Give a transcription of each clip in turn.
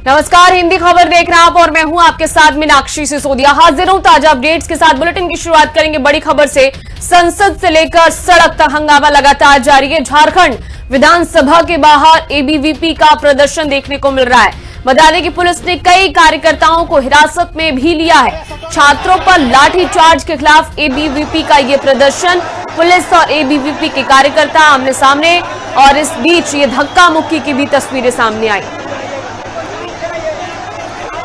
नमस्कार, हिंदी खबर देख रहे हैं आप और मैं हूं आपके साथ मीनाक्षी सिसोदिया। हाजिर हूं ताजा अपडेट्स के साथ। बुलेटिन की शुरुआत करेंगे बड़ी खबर से। संसद से लेकर सड़क तक हंगामा लगातार जारी है। झारखंड विधानसभा के बाहर एबीवीपी का प्रदर्शन देखने को मिल रहा है। बता दें कि पुलिस ने कई कार्यकर्ताओं को हिरासत में भी लिया है। छात्रों पर लाठीचार्ज के खिलाफ एबीवीपी का ये प्रदर्शन, पुलिस और एबीवीपी के कार्यकर्ता आमने सामने, और इस बीच ये धक्का मुक्की की भी तस्वीरें सामने आई।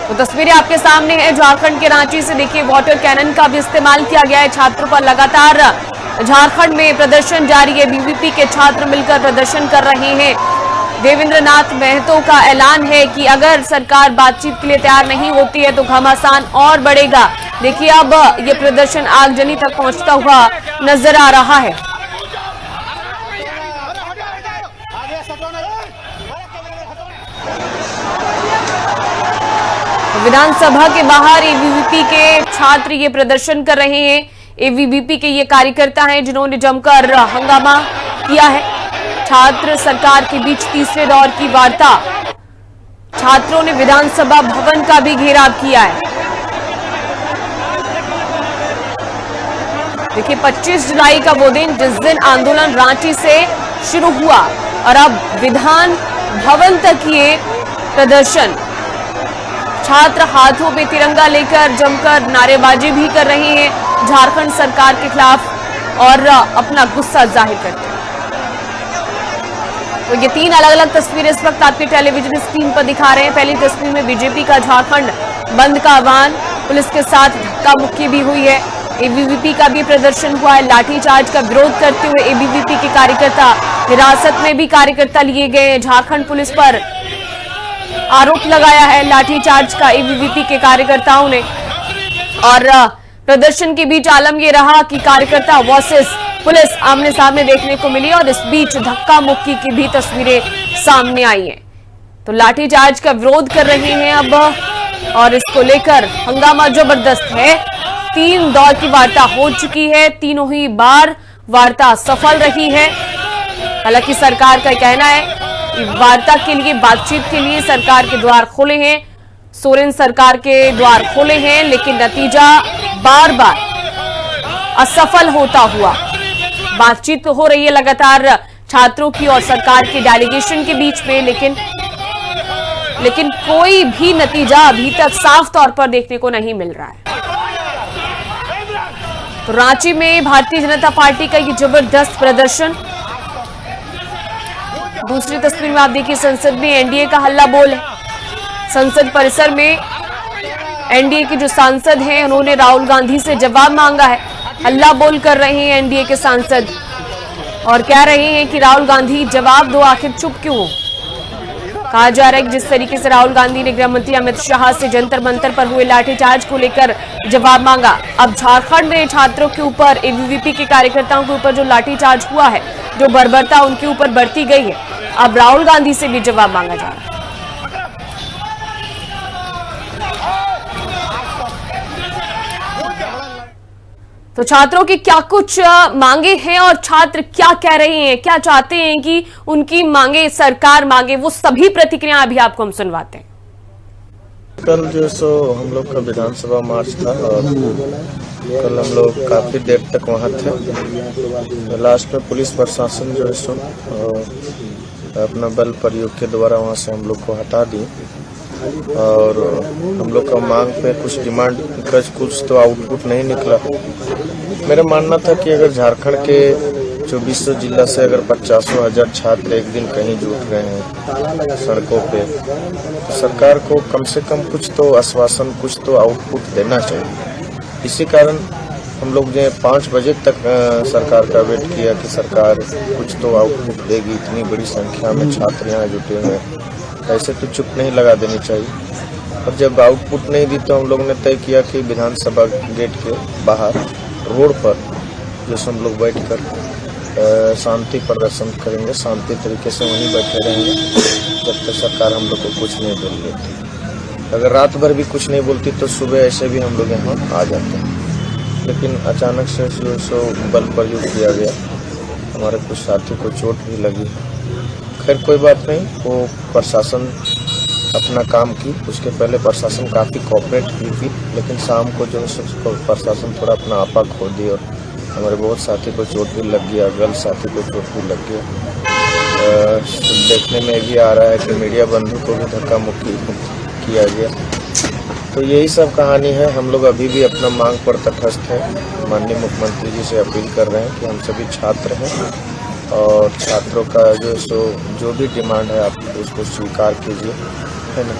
तो तस्वीरें आपके सामने है झारखंड के रांची से। देखिए, वाटर कैनन का भी इस्तेमाल किया गया है। छात्रों पर लगातार झारखंड में प्रदर्शन जारी है। बीवीपी के छात्र मिलकर प्रदर्शन कर रहे हैं। देवेंद्र नाथ महतो का ऐलान है कि अगर सरकार बातचीत के लिए तैयार नहीं होती है तो घमासान और बढ़ेगा। देखिए, अब ये प्रदर्शन आगजनी तक पहुंचता हुआ नजर आ रहा है। विधानसभा के बाहर एबीवीपी के छात्र ये प्रदर्शन कर रहे हैं। एबीवीपी के ये कार्यकर्ता हैं जिन्होंने जमकर हंगामा किया है। छात्र सरकार के बीच तीसरे दौर की वार्ता। छात्रों ने विधानसभा भवन का भी घेराव किया है। देखिए, 25 जुलाई का वो दिन जिस दिन आंदोलन रांची से शुरू हुआ और अब विधान भवन तक ये प्रदर्शन। छात्र हाथों में तिरंगा लेकर जमकर नारेबाजी भी कर रहे हैं झारखंड सरकार के खिलाफ और अपना गुस्सा जाहिर करते हैं। तो ये तीन अलग अलग तस्वीरें इस वक्त आपके टेलीविजन स्क्रीन पर दिखा रहे हैं। पहली तस्वीर में बीजेपी का झारखंड बंद का आह्वान, पुलिस के साथ धक्का मुक्की भी हुई है। एबीवीपी का भी प्रदर्शन हुआ है। लाठीचार्ज का विरोध करते हुए एबीवीपी के कार्यकर्ता हिरासत में भी कार्यकर्ता लिए गए। झारखंड पुलिस पर आरोप लगाया है लाठीचार्ज का एबीवीपी के कार्यकर्ताओं ने। और प्रदर्शन के बीच आलम यह रहा कि कार्यकर्ता वर्सेस पुलिस आमने सामने देखने को मिली और इस बीच धक्का मुक्की की भी तस्वीरें सामने आई हैं। तो लाठीचार्ज का विरोध कर रहे हैं अब, और इसको लेकर हंगामा जबरदस्त है। 3 दौर की वार्ता हो चुकी है। तीनों ही बार वार्ता सफल रही है। हालांकि सरकार का कहना है वार्ता के लिए, बातचीत के लिए सरकार के द्वार खोले हैं, सोरेन सरकार के द्वार खोले हैं, लेकिन नतीजा बार बार असफल होता हुआ। बातचीत तो हो रही है लगातार छात्रों की और सरकार के डेलीगेशन के बीच में, लेकिन कोई भी नतीजा अभी तक साफ तौर पर देखने को नहीं मिल रहा है। तो रांची में भारतीय जनता पार्टी का ये जबरदस्त प्रदर्शन। दूसरी तस्वीर में आप देखिए, संसद में एनडीए का हल्ला बोल है। संसद परिसर में एनडीए के जो सांसद हैं उन्होंने राहुल गांधी से जवाब मांगा है। हल्ला बोल कर रहे हैं एनडीए के सांसद और कह रहे हैं कि राहुल गांधी जवाब दो, आखिर चुप क्यों हो। कहा जा रहा है कि जिस तरीके से राहुल गांधी ने गृह मंत्री अमित शाह से जंतर मंतर पर हुए लाठीचार्ज को लेकर जवाब मांगा, अब झारखंड में छात्रों के ऊपर, एबीवीपी के कार्यकर्ताओं के ऊपर जो लाठीचार्ज हुआ है, जो बर्बरता उनके ऊपर बढ़ती गई है, अब राहुल गांधी से भी जवाब मांगा जा रहा है। तो छात्रों की क्या कुछ मांगे हैं और छात्र क्या कह रहे हैं, क्या चाहते हैं कि उनकी मांगे सरकार मांगे, वो सभी प्रतिक्रिया अभी आपको हम सुनवाते हैं। कल जो सो हम लोग का विधानसभा मार्च था और कल हम लोग काफी देर तक वहाँ थे। लास्ट में पुलिस प्रशासन जो है सो अपना बल प्रयोग के द्वारा वहाँ से हम लोग को हटा दी और हम लोग का मांग पे कुछ डिमांड कुछ तो आउटपुट नहीं निकला। मेरा मानना था कि अगर झारखंड के 2400 जिला से अगर 50,000 छात्र एक दिन कहीं जुट रहे हैं सड़कों पे, तो सरकार को कम से कम कुछ तो आश्वासन, कुछ तो आउटपुट देना चाहिए। इसी कारण हम लोग जो 5 बजे तक सरकार का वेट किया कि सरकार कुछ तो आउटपुट देगी। इतनी बड़ी संख्या में छात्र यहाँ जुटे हुए हैं, ऐसे तो चुप नहीं लगा देनी चाहिए। और जब आउटपुट नहीं दी तो हम लोग ने तय किया कि विधानसभा गेट के बाहर रोड पर जैसे हम लोग बैठकर शांति प्रदर्शन करेंगे, शांति तरीके से वहीं बैठे रहेंगे जब तक सरकार हम लोग को कुछ नहीं बोल देती। अगर रात भर भी कुछ नहीं बोलती तो सुबह ऐसे भी हम लोग यहाँ आ जाते हैं। लेकिन अचानक से जो बल प्रयोग किया गया, हमारे कुछ साथी को चोट भी लगी। खैर कोई बात नहीं, वो प्रशासन अपना काम की। उसके पहले प्रशासन काफ़ी कोऑपरेट की थी, लेकिन शाम को जो है प्रशासन थोड़ा अपना आपा खो दी और हमारे बहुत साथी को चोट भी लग गया, गर्ल साथी को चोट भी लग गया। देखने में भी आ रहा है कि मीडिया बंधु को भी धक्का मुक्की किया गया। तो यही सब कहानी है। हम लोग अभी भी अपना मांग पर तटस्थ है। माननीय मुख्यमंत्री जी से अपील कर रहे हैं कि हम सभी छात्र हैं और छात्रों का जो भी डिमांड है आप उसको स्वीकार कीजिए, है ना।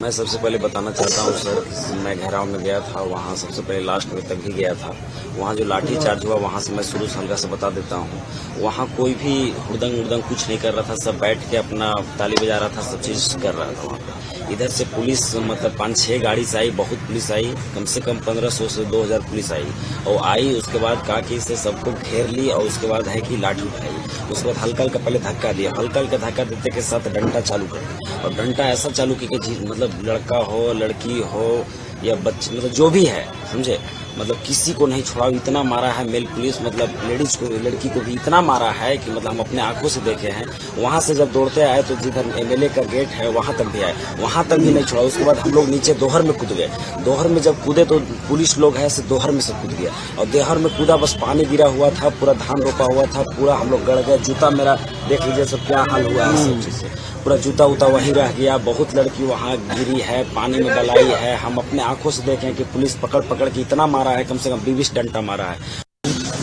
मैं सबसे पहले बताना चाहता हूँ सर, मैं घेराव में गया था, वहाँ सबसे पहले लास्ट में तक भी गया था। वहाँ जो लाठी चार्ज हुआ वहाँ से मैं शुरू से हल्का से बता देता हूँ। वहाँ कोई भी हुड़दंग कुछ नहीं कर रहा था, सब बैठ के अपना ताली बजा रहा था, सब चीज कर रहा था वहाँ पे। इधर से पुलिस मतलब 5-6 गाड़ी से आई, बहुत पुलिस आई, कम से कम 1500 से 2000 पुलिस आई और आई। उसके बाद कहा कि इसे सबको घेर ली और उसके बाद है कि लाठी उठाई। उसके बाद हल्का हल्का पहले धक्का दिया, हल्का हल्का धक्का देते के साथ डंडा चालू कर दिया और डंडा ऐसा चालू कि मतलब लड़का हो लड़की हो या बच्चे, मतलब जो भी है समझे, मतलब किसी को नहीं छोड़ा। इतना मारा है मेल पुलिस, मतलब लेडीज को, लड़की को भी इतना मारा है कि मतलब हम अपने आंखों से देखे हैं। वहां से जब दौड़ते आए तो जिधर एमएलए का गेट है वहां तक भी आए, वहां तक भी नहीं छोड़ा। उसके बाद हम लोग नीचे दोहर में कूद गए। दोहर में जब कूदे तो पुलिस लोग है से दोहर में से कूद गया और दोहर में कूदा, बस पानी गिरा हुआ था, पूरा धान रोपा हुआ था, पूरा हम लोग गड़ गए। जूता मेरा देख लीजिए सब क्या हाल हुआ है, सब चीज से पूरा जूता उता वहीं रह गया। बहुत लड़की वहाँ गिरी है, पानी में गलाई है। हम अपने आंखों से देखें कि पुलिस पकड़ पकड़ के इतना मारा है, कम से कम 20 डंडा मारा है।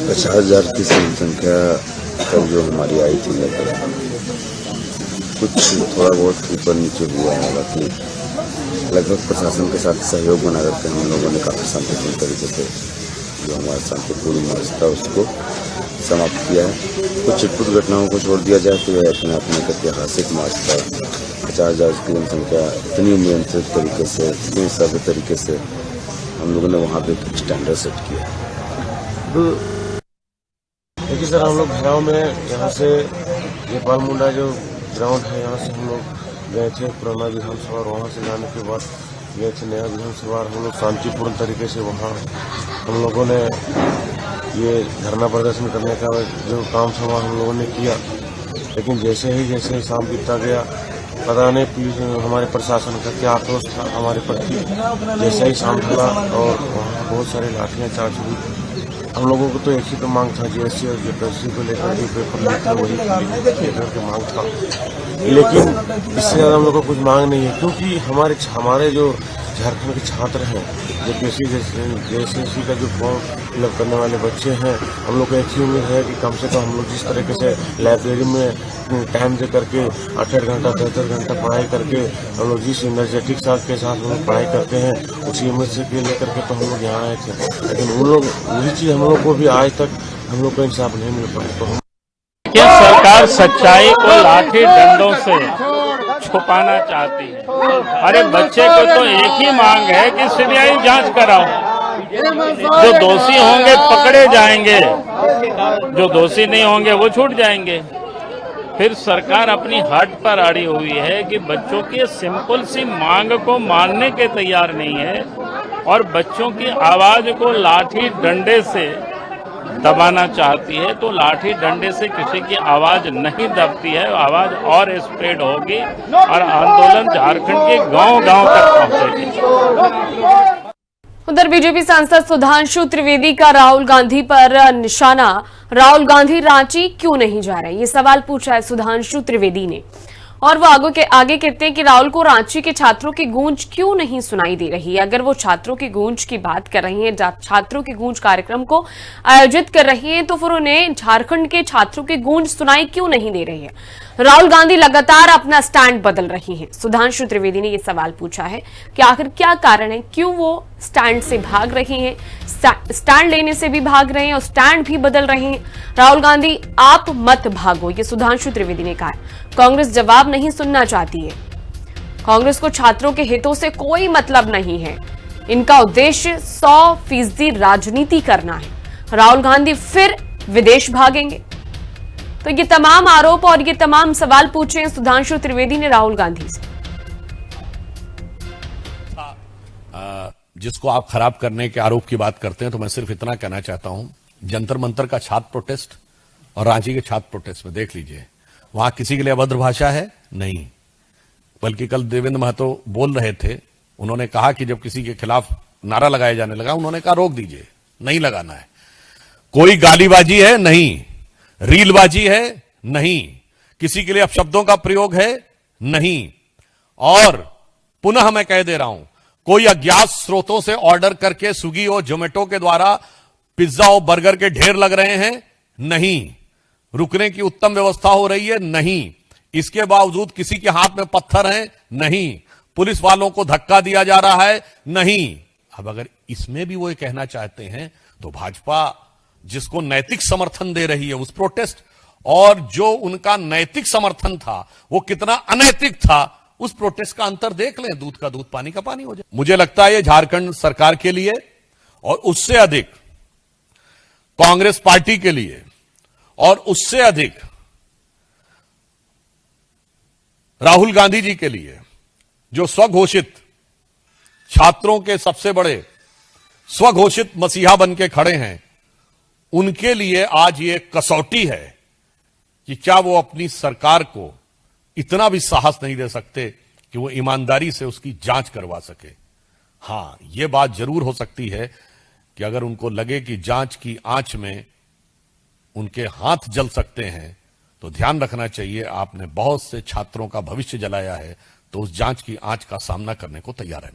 50,000 की संख्या कल जो हमारी आई थी, कुछ थोड़ा बहुत ऊपर नीचे हुआ है, बाकी लगभग प्रशासन के साथ सहयोग बना करके हम लोगों ने काफी शांतिपूर्ण तरीके से जो हमारा शांतिपूर्ण मार्च था उसको समाप्त किया है। कुछ छिटपुट घटनाओं को छोड़ दिया जाए तो यह अपने आप में एक ऐतिहासिक मार्च था। 50,000 की जनसंख्या इतनी नियंत्रित तरीके से, इतने सभ्य तरीके से हम लोगों ने वहाँ पे एक स्टैंडर्ड सेट किया। देखिए सर, हम लोग घेराव में यहाँ से नेपाल मुंडा जो ग्राउंड है यहाँ से हम लोग गए थे पुराना विधानसभा, और वहाँ से जाने के बाद गए थे नया विधानसभा। हम लोग शांतिपूर्ण तरीके से वहाँ हम लोगों ने ये धरना प्रदर्शन करने का जो काम समा हम लोगों ने किया। लेकिन जैसे ही शाम बीतता गया, पता नहीं हमारे प्रशासन का क्या आक्रोश था हमारे प्रति। जैसे ही शाम ढला और वहाँ बहुत सारी लाठियाँ चार्ज हुई। हम लोगों को तो एक ही तो मांग था, जीएसटी और जेपीएससी को लेकर जो पेपर लीक था वही लेकर के मांग था। लेकिन इससे ज़्यादा हम लोग को कुछ मांग नहीं है, क्योंकि हमारे जो झारखंड के छात्र हैं, जेपीएससी का जो फॉर्म फिलअप करने वाले बच्चे हैं, हम लोग को एक ही उम्मीद है कि कम से कम हम लोग जिस तरीके से लाइब्रेरी में टाइम दे करके 8-8 घंटा 10-10 घंटा पढ़ाई करके हम लोग जिस एनर्जेटिक साथ के साथ हम लोग पढ़ाई करते हैं, उसी उम्मीद से लेकर के तो हम लोग यहाँ आए थे। लेकिन उन लोग वही चीज़ हम लोग को भी आज तक हम लोग को इंसाफ नहीं मिल पाया। तो सरकार सच्चाई को लाठी डंडों से छुपाना चाहती है। अरे बच्चे को तो एक ही मांग है कि सीबीआई जांच कराओ। जो दोषी होंगे पकड़े जाएंगे, जो दोषी नहीं होंगे वो छूट जाएंगे। फिर सरकार अपनी हट पर अड़ी हुई है कि बच्चों की सिंपल सी मांग को मानने के तैयार नहीं है और बच्चों की आवाज को लाठी डंडे से दबाना चाहती है। तो लाठी डंडे से किसी की आवाज नहीं दबती है, आवाज और स्प्रेड होगी और आंदोलन झारखंड के गांव-गांव तक पहुंचेगी। उधर बीजेपी सांसद सुधांशु त्रिवेदी का राहुल गांधी पर निशाना। राहुल गांधी रांची क्यों नहीं जा रहे, ये सवाल पूछा है सुधांशु त्रिवेदी ने। और वो आगे कहते हैं कि राहुल को रांची के छात्रों की गूंज क्यों नहीं सुनाई दे रही। अगर वो छात्रों की गूंज की बात कर रही हैं, छात्रों की गूंज कार्यक्रम को आयोजित कर रही हैं, तो फिर उन्हें झारखंड के छात्रों की गूंज सुनाई क्यों नहीं दे रही है। राहुल गांधी लगातार अपना स्टैंड बदल रही हैं। सुधांशु त्रिवेदी ने यह सवाल पूछा है कि आखिर क्या कारण है, क्यों वो स्टैंड से भाग रही हैं, स्टैंड लेने से भी भाग रहे हैं और स्टैंड भी बदल रहे हैं। राहुल गांधी आप मत भागो, ये सुधांशु त्रिवेदी ने कहा। कांग्रेस जवाब नहीं सुनना चाहती है। कांग्रेस को छात्रों के हितों से कोई मतलब नहीं है। इनका उद्देश्य 100% राजनीति करना है। राहुल गांधी फिर विदेश भागेंगे। तो ये तमाम आरोप और ये तमाम सवाल पूछे हैं सुधांशु त्रिवेदी ने राहुल गांधी से। जिसको आप खराब करने के आरोप की बात करते हैं, तो मैं सिर्फ इतना कहना चाहता हूं, जंतर मंतर का छात्र प्रोटेस्ट और रांची के छात्र प्रोटेस्ट में देख लीजिए, वहां किसी के लिए अभद्र भाषा है नहीं। बल्कि कल देवेंद्र महतो बोल रहे थे, उन्होंने कहा कि जब किसी के खिलाफ नारा लगाया जाने लगा, उन्होंने कहा रोक दीजिए, नहीं लगाना है। कोई गालीबाजी है? नहीं। रीलबाजी है? नहीं। किसी के लिए अपशब्दों का प्रयोग है? नहीं। और पुनः मैं कह दे रहा हूं, कोई अज्ञात स्रोतों से ऑर्डर करके स्विगी और जोमेटो के द्वारा पिज्जा और बर्गर के ढेर लग रहे हैं? नहीं। रुकने की उत्तम व्यवस्था हो रही है? नहीं। इसके बावजूद किसी के हाथ में पत्थर हैं? नहीं। पुलिस वालों को धक्का दिया जा रहा है? नहीं। अब अगर इसमें भी वो ये कहना चाहते हैं तो भाजपा जिसको नैतिक समर्थन दे रही है उस प्रोटेस्ट और जो उनका नैतिक समर्थन था वो कितना अनैतिक था, उस प्रोटेस्ट का अंतर देख लें, दूध का दूध पानी का पानी हो जाए। मुझे लगता है ये झारखंड सरकार के लिए और उससे अधिक कांग्रेस पार्टी के लिए और उससे अधिक राहुल गांधी जी के लिए, जो स्वघोषित छात्रों के सबसे बड़े स्वघोषित मसीहा बन के खड़े हैं, उनके लिए आज ये कसौटी है कि क्या वो अपनी सरकार को इतना भी साहस नहीं दे सकते कि वो ईमानदारी से उसकी जांच करवा सके। हां, ये बात जरूर हो सकती है कि अगर उनको लगे कि जांच की आंच में उनके हाथ जल सकते हैं तो ध्यान रखना चाहिए, आपने बहुत से छात्रों का भविष्य जलाया है, तो उस जांच की आंच का सामना करने को तैयार है।